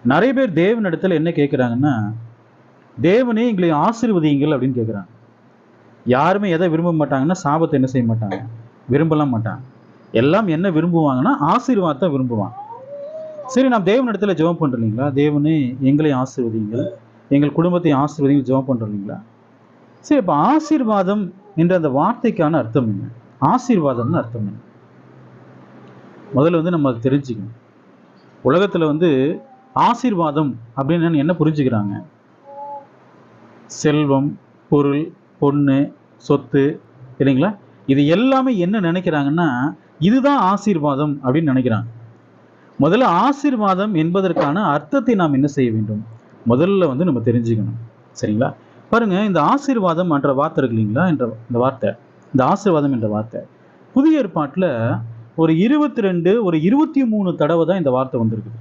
நிறைய பேர் தேவனிடத்துல என்ன கேட்குறாங்கன்னா, தேவனே எங்களை ஆசீர்வதியுங்கள் அப்படின்னு கேட்குறாங்க. யாருமே எதை விரும்ப மாட்டாங்கன்னா, சாபத்தை என்ன செய்ய மாட்டாங்க, விரும்பலாம் மாட்டாங்க. எல்லாம் என்ன விரும்புவாங்கன்னா, ஆசீர்வாதத்தை விரும்புவாங்க. சரி, நாம் தேவனிடத்துல ஜெபம் பண்றோம் இல்லைங்களா? தேவனே எங்களை ஆசீர்வதியுங்கள், எங்கள் குடும்பத்தை ஆசீர்வதியுங்கள் ஜெபம் பண்றோம் இல்லைங்களா? சரி, அப்ப ஆசீர்வாதம் என்ற அந்த வார்த்தைக்கான அர்த்தம் என்ன? ஆசீர்வாதம்னு அர்த்தம் என்ன? முதல்ல நம்ம அதை தெரிஞ்சுக்கணும். உலகத்துல ஆசீர்வாதம் அப்படின்னு என்ன புரிஞ்சுக்கிறாங்க? செல்வம், பொருள், பொண்ணு, சொத்து இல்லைங்களா? இது எல்லாமே என்ன நினைக்கிறாங்கன்னா, இதுதான் ஆசீர்வாதம் அப்படின்னு நினைக்கிறாங்க. முதல்ல ஆசீர்வாதம் என்பதற்கான அர்த்தத்தை நாம் என்ன செய்ய வேண்டும்? முதல்ல நம்ம தெரிஞ்சுக்கணும். சரிங்களா? பாருங்க, இந்த ஆசீர்வாதம் என்ற வார்த்தை இருக்கு இல்லைங்களா? இந்த வார்த்தை, இந்த ஆசீர்வாதம் என்ற வார்த்தை புதிய ஏற்பாட்டில் ஒரு 22 ஒரு 23 தடவை தான் இந்த வார்த்தை வந்திருக்குது.